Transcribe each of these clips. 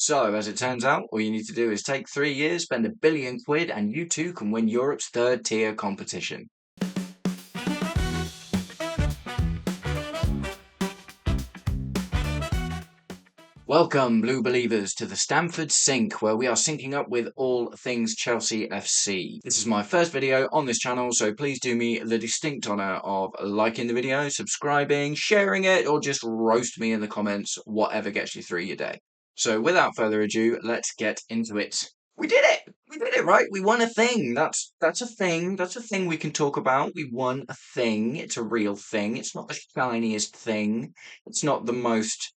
So, as it turns out, all you need to do is take 3 years, spend £1 billion, and you too can win Europe's third tier competition. Welcome, Blue Believers, to the Stamford Sync, where we are syncing up with all things Chelsea FC. This is my first video on this channel, so please do me the distinct honour of liking the video, subscribing, sharing it, or just roast me in the comments, whatever gets you through your day. So, without further ado, let's get into it. We did it! We did it, right? We won a thing. That's a thing. That's a thing we can talk about. We won a thing. It's a real thing. It's not the shiniest thing. It's not the most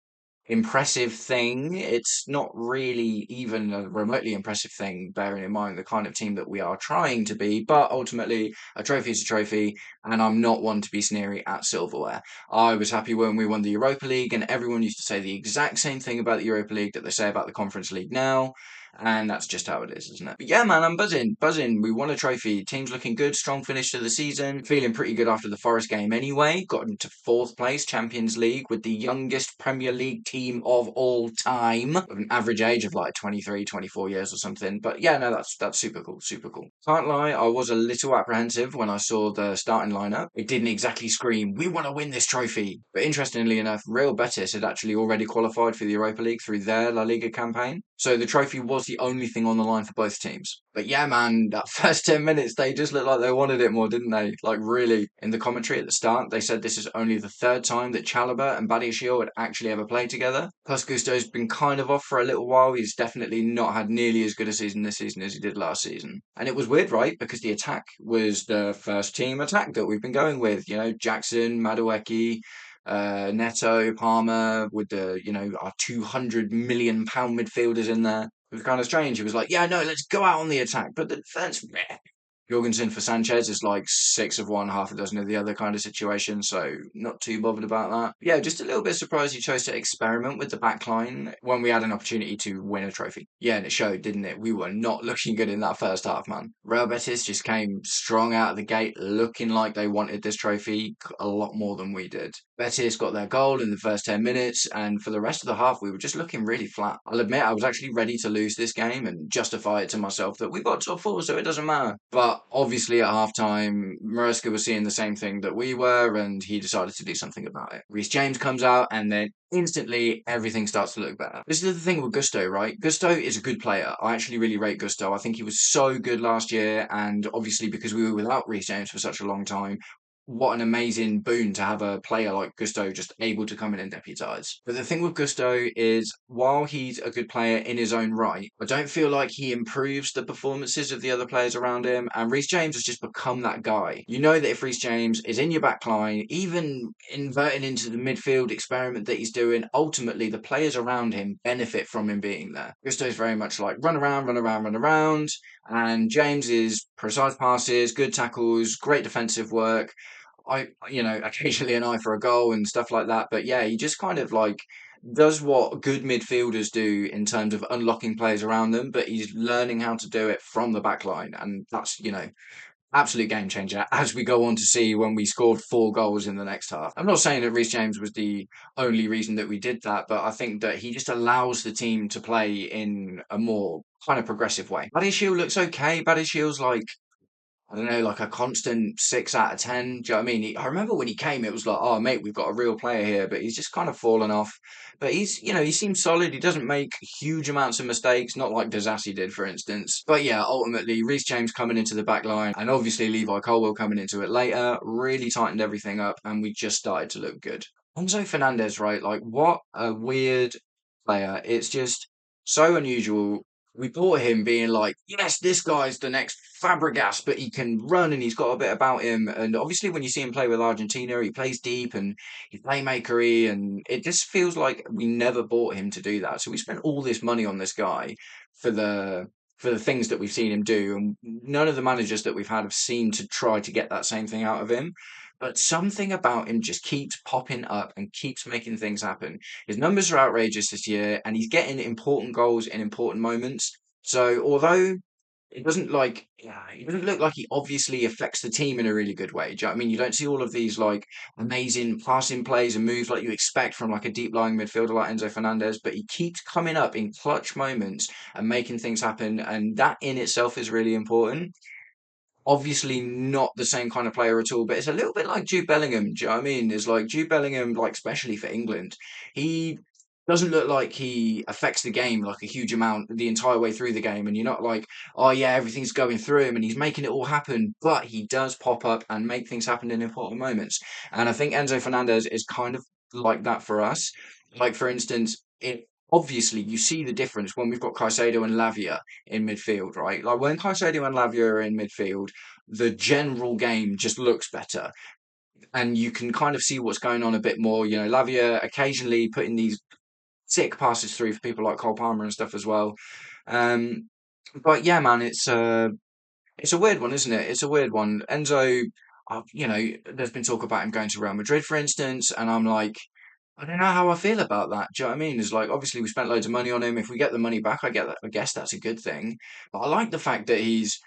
impressive thing. It's not really even a remotely impressive thing, bearing in mind the kind of team that we are trying to be. But ultimately, a trophy is a trophy, and I'm not one to be sneery at silverware. I was happy when we won the Europa League, and everyone used to say the exact same thing about the Europa League that they say about the Conference League now. And that's just how it is, isn't it? But yeah, man, I'm buzzing. We won a trophy. Team's looking good. Strong finish to the season. Feeling pretty good after the Forest game anyway. Got into fourth place, Champions League, with the youngest Premier League team of all time, with an average age of like 23, 24 years or something. But yeah, no, that's super cool, super cool. Can't lie, I was a little apprehensive when I saw the starting lineup. It didn't exactly scream, "We want to win this trophy." But interestingly enough, Real Betis had actually already qualified for the Europa League through their La Liga campaign. So the trophy was the only thing on the line for both teams. But yeah, man, that first 10 minutes, they just looked like they wanted it more, didn't they? Like, really. In the commentary at the start, they said this is only the third time that Chalobah and Badiashile had actually ever played together. Plus, Gusto's been kind of off for a little while. He's definitely not had nearly as good a season this season as he did last season. And it was weird, right? Because the attack was the first team attack that we've been going with. You know, Jackson, Madueke, Neto, Palmer, with our £200 million midfielders in there. It was kind of strange. He was like, "Yeah, no, let's go out on the attack," but the defense, meh. Jorgensen for Sanchez is like six of one, half a dozen of the other kind of situation, so not too bothered about that. Yeah, just a little bit surprised he chose to experiment with the back line when we had an opportunity to win a trophy. Yeah, and it showed, didn't it? We were not looking good in that first half, man. Real Betis just came strong out of the gate, looking like they wanted this trophy a lot more than we did. Betis got their goal in the first 10 minutes, and for the rest of the half, we were just looking really flat. I'll admit, I was actually ready to lose this game and justify it to myself that we got top four, so it doesn't matter. But obviously, at halftime, Maresca was seeing the same thing that we were, and he decided to do something about it. Reece James comes out, and then instantly everything starts to look better. This is the thing with Gusto, right? Gusto is a good player. I actually really rate Gusto. I think he was so good last year, and obviously because we were without Reece James for such a long time, what an amazing boon to have a player like Gusto just able to come in and deputise. But the thing with Gusto is, while he's a good player in his own right, I don't feel like he improves the performances of the other players around him. And Reece James has just become that guy. You know that if Reece James is in your back line, even inverting into the midfield experiment that he's doing, ultimately the players around him benefit from him being there. Gusto is very much like run around, run around, run around. And James is precise passes, good tackles, great defensive work. Occasionally an eye for a goal and stuff like that. But yeah, he just kind of like does what good midfielders do in terms of unlocking players around them, but he's learning how to do it from the back line. And that's, absolute game changer, as we go on to see when we scored 4 goals in the next half. I'm not saying that Reece James was the only reason that we did that, but I think that he just allows the team to play in a more kind of progressive way. Badiashile looks okay. Badiashile's like, I don't know, like a constant 6 out of 10. Do you know what I mean? I remember when he came, it was like, "Oh, mate, we've got a real player here," but he's just kind of fallen off. But he seems solid. He doesn't make huge amounts of mistakes, not like Disassi did, for instance. But yeah, ultimately, Reece James coming into the back line, and obviously Levi Colwell coming into it later, really tightened everything up, and we just started to look good. Enzo Fernandez, right? Like, what a weird player. It's just so unusual. We bought him being like, yes, this guy's the next Fabregas, but he can run and he's got a bit about him. And obviously, when you see him play with Argentina, he plays deep and he's playmakery, and it just feels like we never bought him to do that. So we spent all this money on this guy for the things that we've seen him do, and none of the managers that we've had have seemed to try to get that same thing out of him. But something about him just keeps popping up and keeps making things happen. His numbers are outrageous this year, and he's getting important goals in important moments. So, although it doesn't like yeah, it doesn't look like he obviously affects the team in a really good way. Do you know what I mean? You don't see all of these like amazing passing plays and moves like you expect from like a deep lying midfielder like Enzo Fernandez, but he keeps coming up in clutch moments and making things happen, and that in itself is really important. Obviously not the same kind of player at all, but it's a little bit like Jude Bellingham. Do you know what I mean? It's like Jude Bellingham, like especially for England, he doesn't look like he affects the game like a huge amount the entire way through the game. And you're not like, oh yeah, everything's going through him and he's making it all happen. But he does pop up and make things happen in important moments. And I think Enzo Fernandez is kind of like that for us. Like for instance, it obviously you see the difference when we've got Caicedo and Lavia in midfield, right? Like when Caicedo and Lavia are in midfield, the general game just looks better. And you can kind of see what's going on a bit more. You know, Lavia occasionally putting these sick passes through for people like Cole Palmer and stuff as well. Um, but yeah, man, it's a weird one, isn't it? It's a weird one. Enzo, you know, there's been talk about him going to Real Madrid, for instance, and I'm like, I don't know how I feel about that. Do you know what I mean? It's like obviously we spent loads of money on him. If we get the money back, I get that. I guess that's a good thing. But I like the fact that he's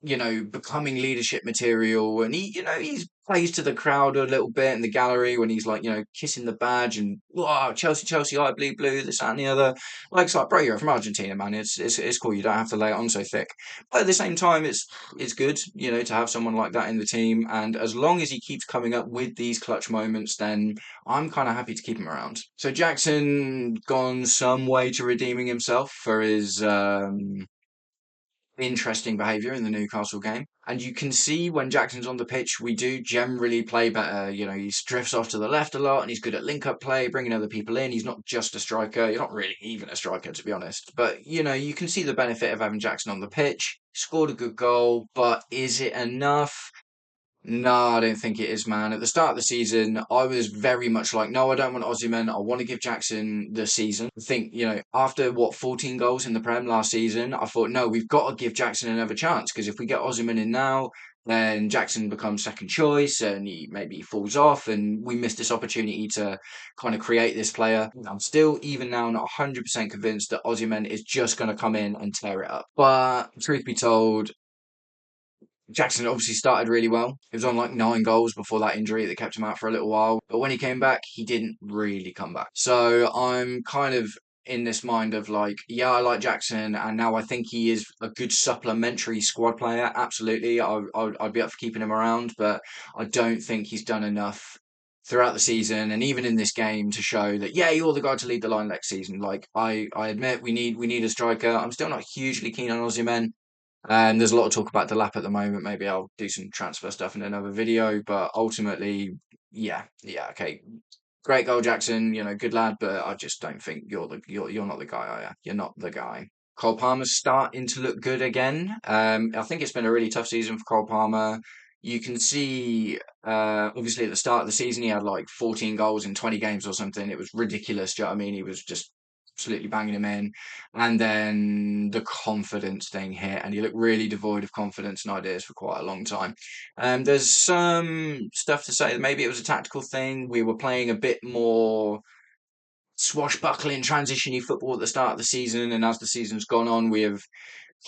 becoming leadership material. And he's plays to the crowd a little bit in the gallery when he's like, kissing the badge and wow, Chelsea, Chelsea, I bleed blue, this, that, and the other. Like, it's like, bro, you're from Argentina, man. It's cool. You don't have to lay it on so thick. But at the same time, it's good, to have someone like that in the team. And as long as he keeps coming up with these clutch moments, then I'm kind of happy to keep him around. So Jackson gone some way to redeeming himself for his interesting behaviour in the Newcastle game. And you can see when Jackson's on the pitch, we do generally play better. He drifts off to the left a lot and he's good at link up play, bringing other people in. He's not just a striker. You're not really even a striker, to be honest. But, you can see the benefit of having Jackson on the pitch. Scored a good goal, but is it enough? No, I don't think it is, man. At the start of the season, I was very much like, no, I don't want Osimhen. I want to give Jackson the season. I think, after 14 goals in the Prem last season, I thought, no, we've got to give Jackson another chance because if we get Osimhen in now, then Jackson becomes second choice and he maybe falls off and we miss this opportunity to kind of create this player. I'm still, even now, not 100% convinced that Osimhen is just going to come in and tear it up. But truth be told, Jackson obviously started really well. He was on like 9 goals before that injury that kept him out for a little while. But when he came back, he didn't really come back. So I'm kind of in this mind of like, yeah, I like Jackson, and now I think he is a good supplementary squad player. Absolutely, I'd be up for keeping him around, but I don't think he's done enough throughout the season and even in this game to show that yeah, you're the guy to lead the line next season. Like I admit we need a striker. I'm still not hugely keen on Osimhen. And there's a lot of talk about Delap at the moment. Maybe I'll do some transfer stuff in another video. But ultimately, yeah, okay. Great goal, Jackson. Good lad. But I just don't think you're not the guy. Are you? You're not the guy. Cole Palmer's starting to look good again. I think it's been a really tough season for Cole Palmer. You can see, obviously, at the start of the season, he had like 14 goals in 20 games or something. It was ridiculous. Do you know what I mean? He was just absolutely banging him in. And then the confidence thing hit, and he looked really devoid of confidence and ideas for quite a long time. There's some stuff to say that maybe it was a tactical thing. We were playing a bit more swashbuckling, transitiony football at the start of the season, and as the season's gone on, we have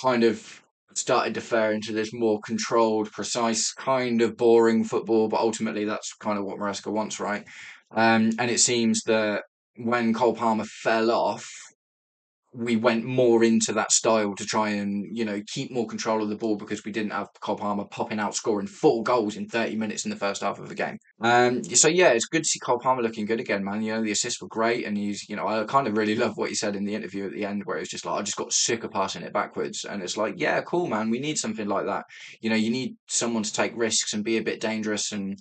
kind of started to fare into this more controlled, precise, kind of boring football. But ultimately, that's kind of what Maresca wants, right? And it seems that when Cole Palmer fell off, we went more into that style to try and keep more control of the ball because we didn't have Cole Palmer popping out scoring 4 goals in 30 minutes in the first half of the game. So yeah, it's good to see Cole Palmer looking good again, man. The assists were great, and he's I kind of really love what he said in the interview at the end, where it was just like I just got sick of passing it backwards, and it's like yeah, cool, man. We need something like that. You need someone to take risks and be a bit dangerous, and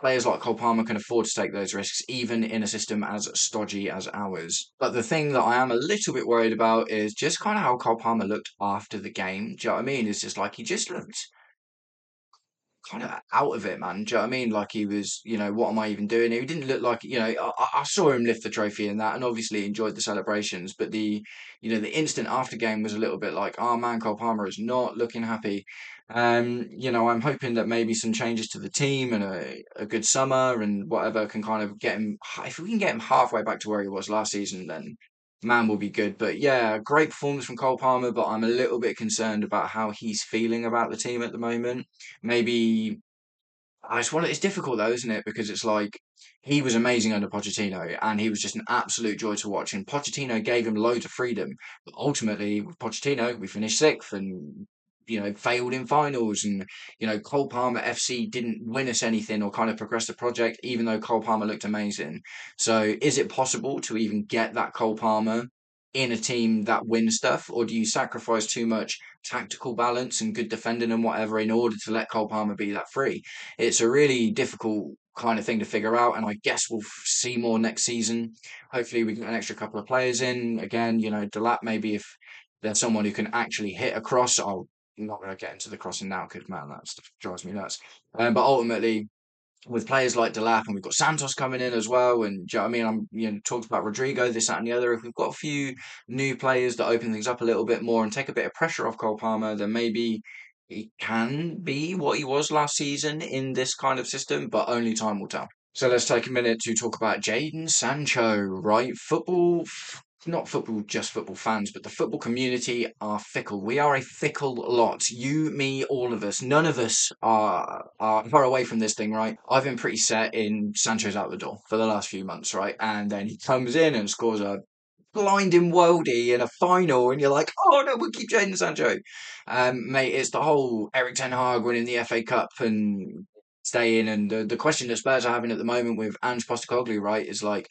players like Cole Palmer can afford to take those risks, even in a system as stodgy as ours. But the thing that I am a little bit worried about is just kind of how Cole Palmer looked after the game. Do you know what I mean? It's just like he just looked kind of out of it, man. Do you know what I mean? Like he was, what am I even doing here? He didn't look like, I saw him lift the trophy and that, and obviously enjoyed the celebrations. But the instant after game was a little bit like, oh man, Cole Palmer is not looking happy. I'm hoping that maybe some changes to the team and a good summer and whatever can kind of get him. If we can get him halfway back to where he was last season, then man will be good. But yeah, great performance from Cole Palmer, but I'm a little bit concerned about how he's feeling about the team at the moment. Maybe it's difficult though, isn't it? Because it's like he was amazing under Pochettino and he was just an absolute joy to watch. And Pochettino gave him loads of freedom. But ultimately, with Pochettino, we finished sixth and failed in finals. And Cole Palmer FC didn't win us anything or kind of progress the project, even though Cole Palmer looked amazing. So, is it possible to even get that Cole Palmer in a team that wins stuff, or do you sacrifice too much tactical balance and good defending and whatever in order to let Cole Palmer be that free? It's a really difficult kind of thing to figure out, and I guess we'll see more next season. Hopefully, we can get an extra couple of players in. Again, Delap, maybe if there's someone who can actually hit a cross. I'm not going to get into the crossing now because, man, that stuff drives me nuts. But ultimately, with players like Delap, and we've got Santos coming in as well, and do you know what I mean? I'm talked about Rodrigo, this, that, and the other. If we've got a few new players that open things up a little bit more and take a bit of pressure off Cole Palmer, then maybe he can be what he was last season in this kind of system, but only time will tell. So let's take a minute to talk about Jadon Sancho, right? Not football, just football fans, but the football community are fickle. We are a fickle lot. You, me, all of us. None of us are far away from this thing, right? I've been pretty set in Sancho's out the door for the last few months, right? And then he comes in and scores a blinding worldie in a final, and you're like, oh no, we'll keep Jadon Sancho. Mate, it's the whole Eric Ten Hag winning the FA Cup and staying, and the question that Spurs are having at the moment with Ange Postecoglou, right, is like,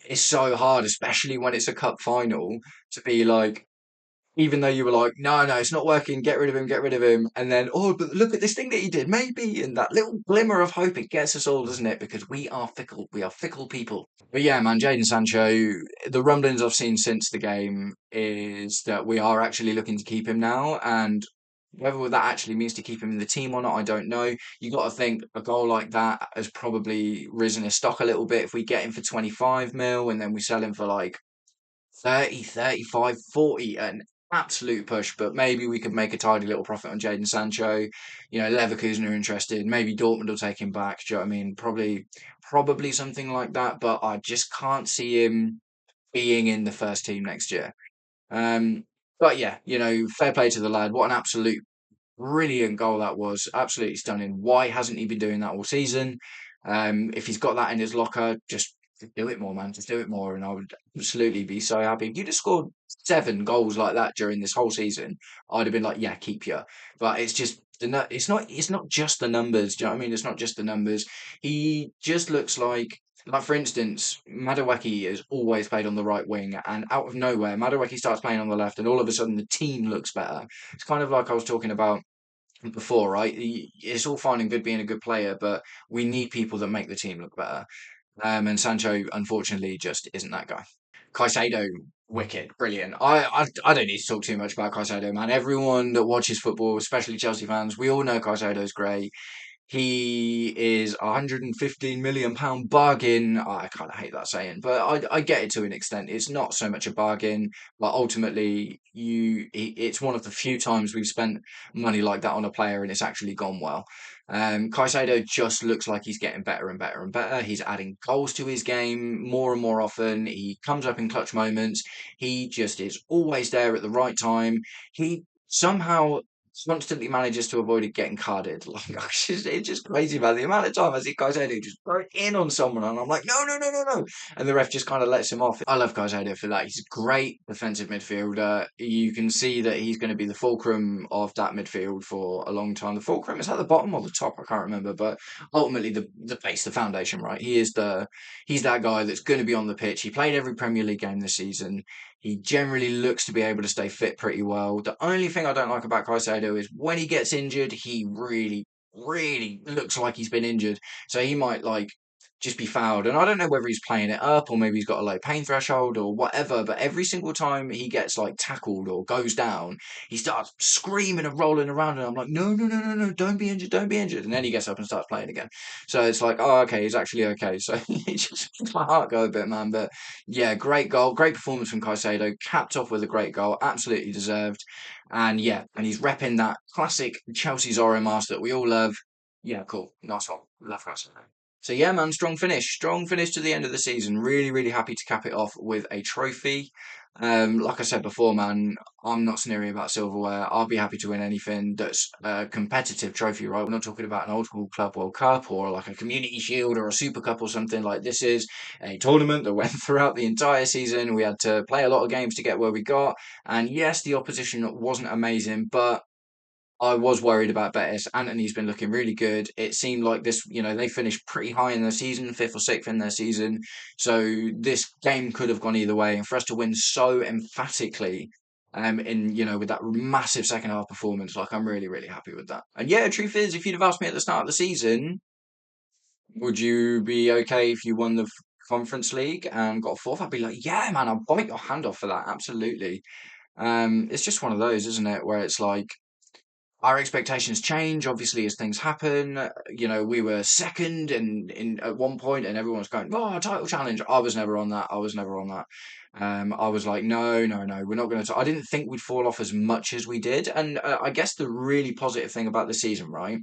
it's so hard, especially when it's a cup final, to be like, even though you were like, no, no, it's not working, get rid of him, get rid of him. And then, oh, but look at this thing that he did, maybe. And that little glimmer of hope, it gets us all, doesn't it? Because we are fickle. We are fickle people. But yeah, man, Jadon Sancho, the rumblings I've seen since the game is that we are actually looking to keep him now. And whether that actually means to keep him in the team or not, I don't know. You got to think a goal like that has probably risen his stock a little bit. If we get him for 25 mil and then we sell him for like 30, 35, 40, an absolute push, but maybe we could make a tidy little profit on Jadon Sancho. Leverkusen are interested. Maybe Dortmund will take him back. Do you know what I mean? Probably something like that, but I just can't see him being in the first team next year. Um, but yeah, fair play to the lad. What an absolute brilliant goal that was. Absolutely stunning. Why hasn't he been doing that all season? If he's got that in his locker, just do it more, man. Just do it more, and I would absolutely be so happy. If you'd have scored 7 goals like that during this whole season, I'd have been like, yeah, keep you. But it's just it's not just the numbers. Do you know what I mean? It's not just the numbers. He just looks like for instance, Madueke has always played on the right wing, and out of nowhere, Madueke starts playing on the left, and all of a sudden the team looks better. It's kind of like I was talking about before, right? It's all fine and good being a good player, but we need people that make the team look better. And Sancho, unfortunately, just isn't that guy. Caicedo, wicked, brilliant. I don't need to talk too much about Caicedo, man. Everyone that watches football, especially Chelsea fans, we all know Caicedo's great. He is £115 million bargain. I kind of hate that saying, but I get it to an extent. It's not so much a bargain, but ultimately, it's one of the few times we've spent money like that on a player and it's actually gone well. Caicedo just looks like he's getting better and better and better. He's adding goals to his game more and more often. He comes up in clutch moments. He just is always there at the right time. He somehow constantly manages to avoid it getting carded. Like it's just crazy, man. The amount of time I see Caicedo just go in on someone, and I'm like, no, no, no, no, no, and the ref just kind of lets him off. I love Caicedo for that. He's a great defensive midfielder. You can see that he's going to be the fulcrum of that midfield for a long time. The fulcrum is at the bottom or the top, I can't remember, but ultimately the base, the foundation, right? He's that guy that's going to be on the pitch. He played every Premier League game this season. He generally looks to be able to stay fit pretty well. The only thing I don't like about Caicedo is when he gets injured, he really, really looks like he's been injured. So he might just be fouled. And I don't know whether he's playing it up or maybe he's got a low pain threshold or whatever. But every single time he gets tackled or goes down, he starts screaming and rolling around. And I'm like, no, no, no, no, no, don't be injured, don't be injured. And then he gets up and starts playing again. So it's like, oh, okay, he's actually okay. So it just makes my heart go a bit, man. But yeah, great goal, great performance from Caicedo, capped off with a great goal, absolutely deserved. And yeah, and he's repping that classic Chelsea Zorro mask that we all love. Yeah, cool, nice one, love Caicedo. So yeah, man, strong finish to the end of the season. Really, really happy to cap it off with a trophy. Like I said before, man, I'm not sneery about silverware. I'll be happy to win anything that's a competitive trophy, right? We're not talking about an old school club World Cup or like a Community Shield or a Super Cup or something. Like this is a tournament that went throughout the entire season. We had to play a lot of games to get where we got, and yes, the opposition wasn't amazing, but I was worried about Betis. Anthony's been looking really good. It seemed like this, they finished pretty high in their season, fifth or sixth in their season. So this game could have gone either way. And for us to win so emphatically, with that massive second half performance, like I'm really, really happy with that. And yeah, truth is, if you'd have asked me at the start of the season, would you be okay if you won the Conference League and got fourth? I'd be like, yeah, man, I'll bite your hand off for that. Absolutely. It's just one of those, isn't it, where it's like, our expectations change obviously as things happen. We were second in at one point and everyone's going, oh, title challenge. I was never on that. I was like, no, no, no, we're not going to. I didn't think we'd fall off as much as we did. And I guess the really positive thing about the season, right,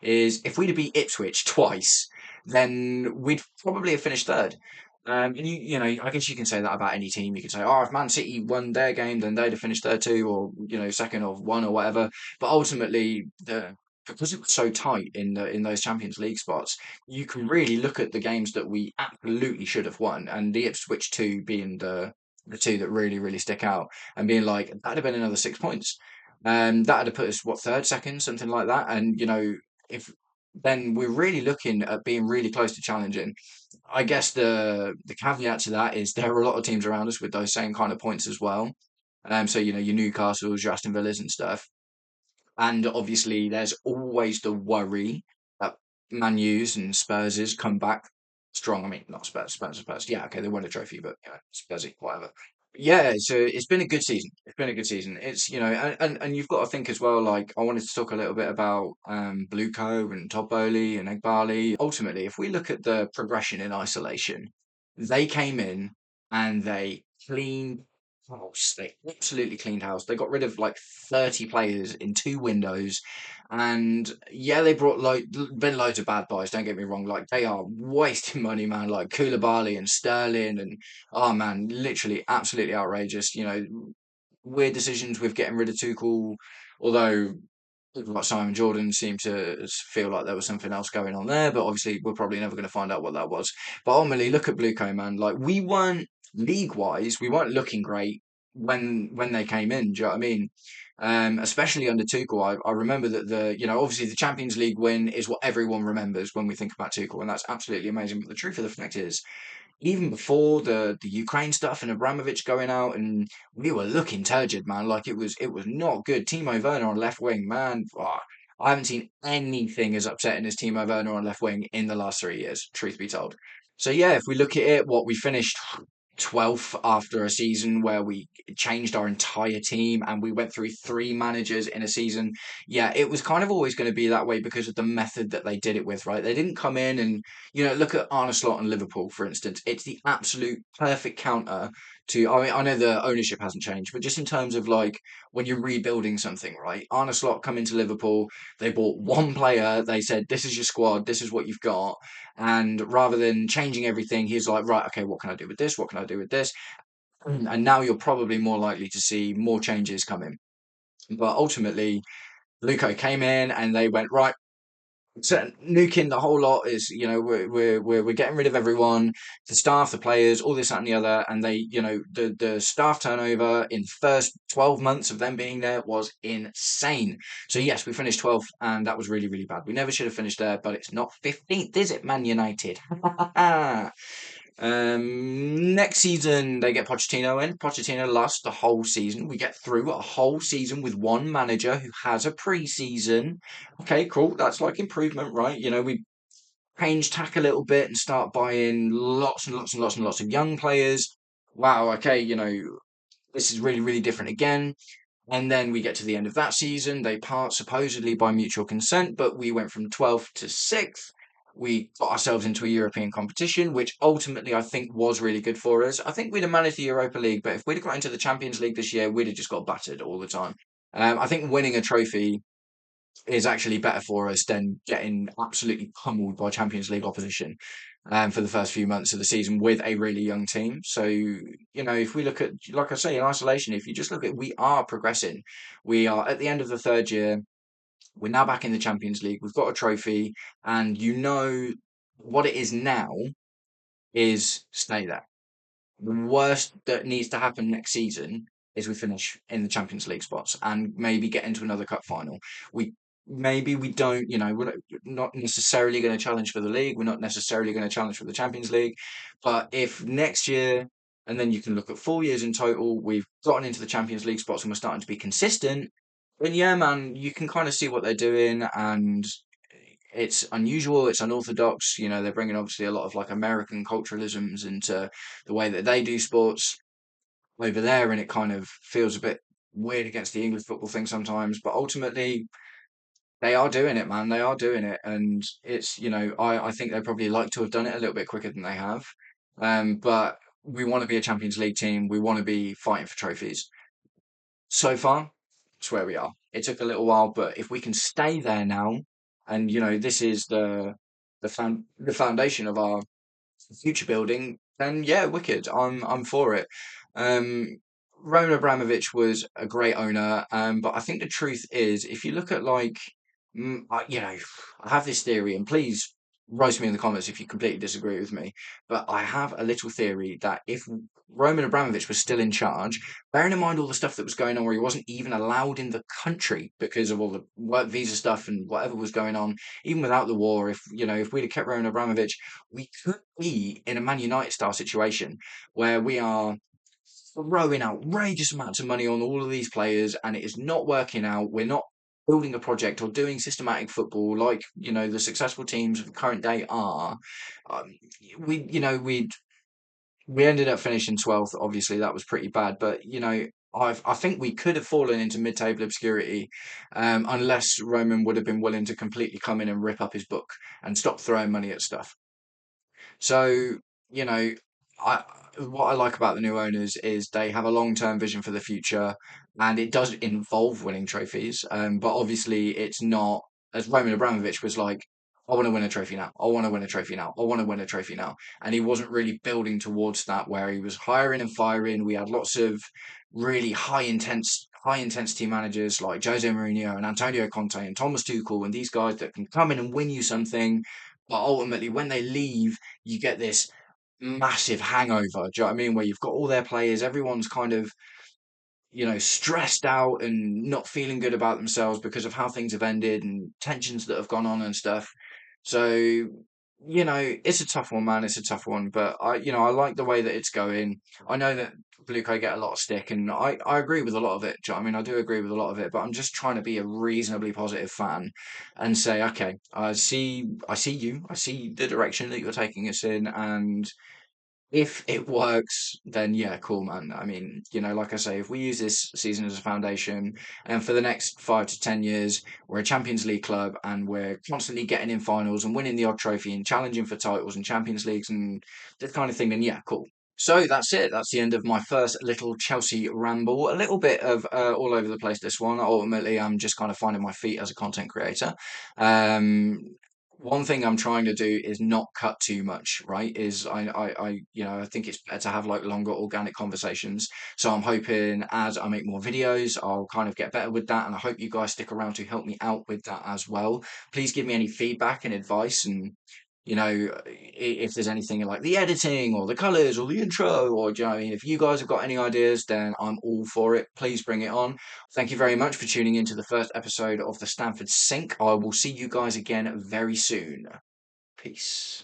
is if we'd have beat Ipswich twice, then we'd probably have finished third. And I guess you can say that about any team. You can say, oh, if Man City won their game, then they'd have finished third too, or second or one or whatever. But ultimately, because it was so tight in those Champions League spots, you can really look at the games that we absolutely should have won, and the Ipswich two being the two that really really stick out, and being like that'd have been another 6 points. That'd have put us what third, second, something like that, and if then we're really looking at being really close to challenging. I guess the caveat to that is there are a lot of teams around us with those same kind of points as well. So your Newcastle's, your Aston Villas and stuff. And obviously, there's always the worry that Man U's and Spurs' come back strong. I mean, not Spurs. Yeah, okay, they won a trophy, but Spursy, whatever. Yeah, so it's been a good season. It's been a good season. It's and you've got to think as well. Like I wanted to talk a little bit about Bluco and Todd Bowley and Egbali. Ultimately, if we look at the progression in isolation, they came in and they cleaned house. They absolutely cleaned house. They got rid of like 30 players in 2 windows. And yeah, they brought been loads of bad buys, don't get me wrong. Like they are wasting money, man. Like Koulibaly and Sterling and oh man, literally absolutely outrageous. Weird decisions with getting rid of Tuchel, although people like Simon Jordan seem to feel like there was something else going on there, but obviously we're probably never going to find out what that was. But ultimately, look at Blueco, man. Like we weren't league wise, we weren't looking great when they came in. Do you know what I mean? Especially under Tuchel, I remember that obviously the Champions League win is what everyone remembers when we think about Tuchel, and that's absolutely amazing. But the truth of the fact is, even before the Ukraine stuff and Abramovich going out, and we were looking turgid, man. Like it was not good. Timo Werner on left wing, man. I haven't seen anything as upsetting as Timo Werner on left wing in the last 3 years. Truth be told. So yeah, if we look at it, what we finished 12th after a season where we changed our entire team and we went through 3 managers in a season. Yeah, it was kind of always going to be that way because of the method that they did it with, right? They didn't come in and, look at Arne Slot and Liverpool, for instance. It's the absolute perfect counter to, I mean, I know the ownership hasn't changed, but just in terms of like when you're rebuilding something, right? Arne Slot come into Liverpool, they bought one player, they said, this is your squad, this is what you've got. And rather than changing everything, he's like, right, okay, what can I do with this? What can I do with this? And now you're probably more likely to see more changes coming. But ultimately, Luco came in and they went, right, so nuking the whole lot is, we're getting rid of everyone, the staff, the players, all this, that, and the other, and they, the staff turnover in the first 12 months of them being there was insane. So yes, we finished 12th, and that was really, really bad. We never should have finished there, but it's not 15th, is it, Man United? Next season they get Pochettino in. Pochettino lasts the whole season. We get through a whole season with one manager who has a pre-season. Okay, cool. That's like improvement, right? We change tack a little bit and start buying lots and lots and lots and lots of young players. Wow, okay, this is really, really different again. And then we get to the end of that season. They part supposedly by mutual consent, but we went from 12th to 6th. We got ourselves into a European competition, which ultimately I think was really good for us. I think we'd have managed the Europa League, but if we'd have got into the Champions League this year, we'd have just got battered all the time. I think winning a trophy is actually better for us than getting absolutely pummeled by Champions League opposition for the first few months of the season with a really young team. So, if we look at, like I say, in isolation, if you just look at, we are progressing. We are at the end of the third year. We're now back in the Champions League. We've got a trophy, and what it is now is stay there. The worst that needs to happen next season is we finish in the Champions League spots and maybe get into another cup final. We Maybe we don't, we're not necessarily going to challenge for the league. We're not necessarily going to challenge for the Champions League. But if next year, and then you can look at 4 years in total, we've gotten into the Champions League spots and we're starting to be consistent, then yeah, man, you can kind of see what they're doing, and it's unusual, it's unorthodox. They're bringing obviously a lot of like American culturalisms into the way that they do sports over there, and it kind of feels a bit weird against the English football thing sometimes. But ultimately, they are doing it, man. They are doing it, and it's I think they probably like to have done it a little bit quicker than they have. But we want to be a Champions League team. We want to be fighting for trophies. So far, it's where we are. It took a little while, but if we can stay there now, and this is the foundation of our future building, then yeah, wicked. I'm for it. Um, Roman Abramovich was a great owner, but I think the truth is, if you look at like, I have this theory, and please roast me in the comments if you completely disagree with me. But I have a little theory that if Roman Abramovich was still in charge, bearing in mind all the stuff that was going on, where he wasn't even allowed in the country because of all the work visa stuff and whatever was going on, even without the war, if we'd have kept Roman Abramovich, we could be in a Man United style situation where we are throwing outrageous amounts of money on all of these players and it is not working out. We're not building a project or doing systematic football like the successful teams of the current day are. Um, we ended up finishing 12th. Obviously, that was pretty bad, but I think we could have fallen into mid-table obscurity, unless Roman would have been willing to completely come in and rip up his book and stop throwing money at stuff. So, you know, I what I like about the new owners is they have a long-term vision for the future, and it does involve winning trophies. But obviously, it's not as Roman Abramovich was like, I want to win a trophy now. I want to win a trophy now. I want to win a trophy now. And he wasn't really building towards that, where he was hiring and firing. We had lots of really high intensity managers like Jose Mourinho and Antonio Conte and Thomas Tuchel and these guys that can come in and win you something, but ultimately when they leave, you get this massive hangover. Do you know what I mean? Where you've got all their players, everyone's kind of, stressed out and not feeling good about themselves because of how things have ended and tensions that have gone on and stuff. So, it's a tough one, man. It's a tough one, but I like the way that it's going. I know that Blueco get a lot of stick, and I agree with a lot of it. Do you know what I mean? I do agree with a lot of it, but I'm just trying to be a reasonably positive fan and say, okay, I see you, I see the direction that you're taking us in, and if it works, then yeah, cool, man. I mean, like I say, if we use this season as a foundation, and for the next 5 to 10 years, we're a Champions League club, and we're constantly getting in finals and winning the odd trophy and challenging for titles and Champions Leagues and that kind of thing, then yeah, cool. So that's it. That's the end of my first little Chelsea ramble. A little bit of all over the place, this one. Ultimately, I'm just kind of finding my feet as a content creator. Um, One thing I'm trying to do is not cut too much, right? I think it's better to have like longer organic conversations. So I'm hoping as I make more videos, I'll kind of get better with that. And I hope you guys stick around to help me out with that as well. Please give me any feedback and advice, and if there's anything like the editing or the colors or the intro, or do you know what I mean? If you guys have got any ideas, then I'm all for it. Please bring it on. Thank you very much for tuning into the first episode of the Stamford Sync. I will see you guys again very soon. Peace.